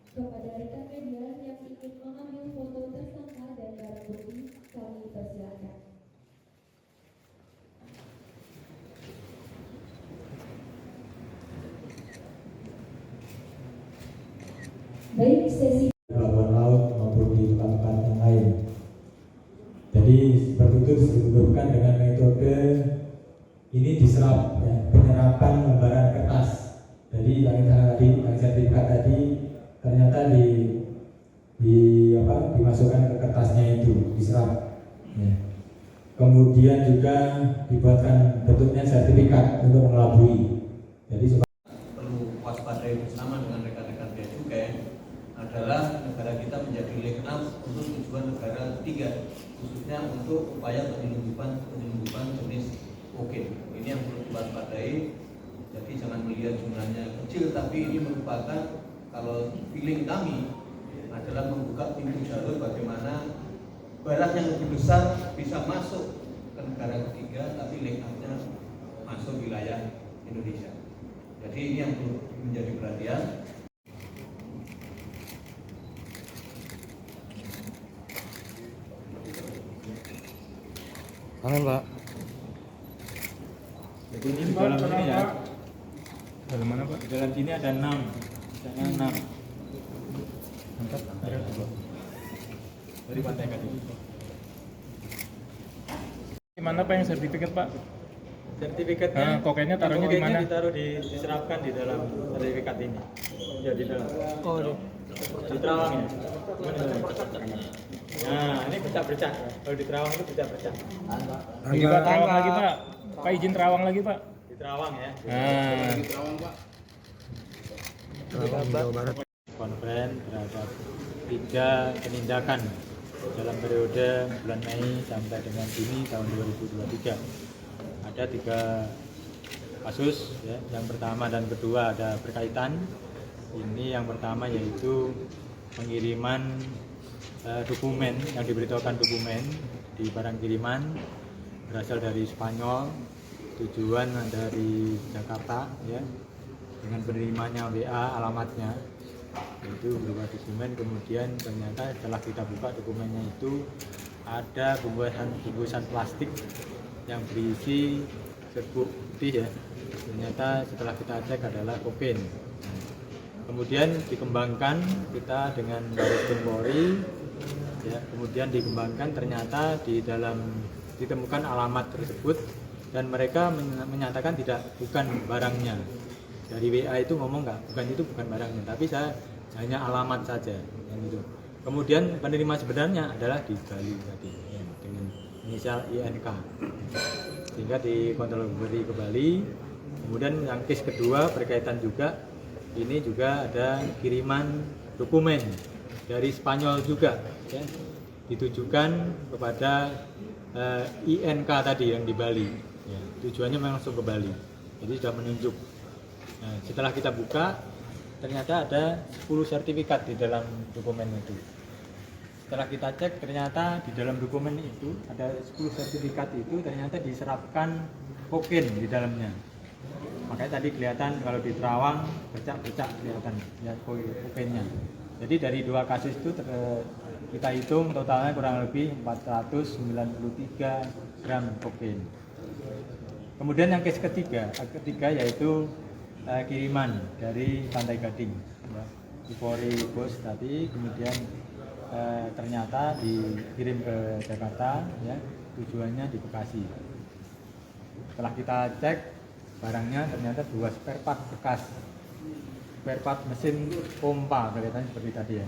Kepada rekan media yang ingin mengambil foto tersangka dan barang bukti, kami persilakan. Baik, sesi pelabuhan laut maupun di tempat-tempat yang lain. Jadi seperti itu disebutkan dengan metode ini diserap, ya, penyerapan lembaran kertas. Jadi yang sertifikat tadi ternyata dimasukkan ke kertasnya itu diserap. Ya. Kemudian juga dibuatkan bentuknya sertifikat untuk mengelabui. Jadi perlu waspadai bersama dengan rekan-rekan bea cukai adalah negara kita menjadi legal untuk tujuan negara ketiga, khususnya untuk upaya penyelundupan jenis kokain. Ini yang perlu diwaspadai. Jadi jangan melihat jumlahnya kecil, tapi ini merupakan, kalau feeling kami adalah membuka pintu jalur bagaimana barang yang lebih besar bisa masuk ke negara ketiga, tapi legalnya masuk wilayah Indonesia. Jadi ini yang perlu menjadi perhatian. Tangan Pak. Jadi ini di dalam sini ya. Dalam mana Pak? Di dalam sini ada 6. Misalnya 6. Angkat. Ada 2. Dari Pantai Gading. Mana Pak yang sertifikat Pak? Sertifikatnya. Kokainnya taruhnya di mana? Ditaruh diserapkan di dalam sertifikat ini. Ya di dalam. Oh, Di terawang ya. Nah, ini bercak-bercak. Kalau di terawang itu bercak-bercak. Lagi Pak, terawang lagi Pak. Pak izin terawang lagi Pak. Di terawang ya. Nah. Di terawang Pak. Jawa Barat. Konferen terhadap 3 penindakan dalam periode bulan Mei sampai dengan Juni tahun 2023. Ada 3 kasus ya. Yang pertama dan kedua ada berkaitan. Ini yang pertama yaitu pengiriman dokumen yang diberitahukan dokumen di barang kiriman berasal dari Spanyol, tujuan dari Jakarta ya, dengan penerimanya WA alamatnya itu berupa dokumen. Kemudian ternyata setelah kita buka dokumennya itu ada bungkusan plastik yang berisi serbuk putih ya, ternyata setelah kita cek adalah kokain. Kemudian dikembangkan kita dengan Baris Krim Polri ya, kemudian dikembangkan ternyata di dalam ditemukan alamat tersebut dan mereka menyatakan bukan barangnya. Dari WA itu ngomong bukan barangnya, tapi saya hanya alamat saja yang itu. Kemudian penerima sebenarnya adalah di Bali tadi ya, dengan inisial INK, sehingga dikontrol kembali ke Bali. Kemudian yang case kedua berkaitan juga, ini juga ada kiriman dokumen dari Spanyol juga ya, ditujukan kepada INK tadi yang di Bali ya, tujuannya memang langsung ke Bali, jadi sudah menunjuk. Nah, setelah kita buka ternyata ada 10 sertifikat di dalam dokumen itu. Setelah kita cek ternyata di dalam dokumen itu ada 10 sertifikat itu ternyata diserapkan kokain di dalamnya. Makanya tadi kelihatan kalau di terawang bercak-bercak kelihatan ya kokainnya. Jadi dari 2 kasus itu kita hitung totalnya kurang lebih 493 gram kokain. Kemudian yang case ketiga yaitu kiriman dari Pantai Gading ya, Ipori Bos tadi, kemudian ternyata dikirim ke Jakarta ya, tujuannya di Bekasi. Setelah kita cek barangnya ternyata 2 spare part bekas, spare part mesin pompa kelihatannya seperti tadi ya.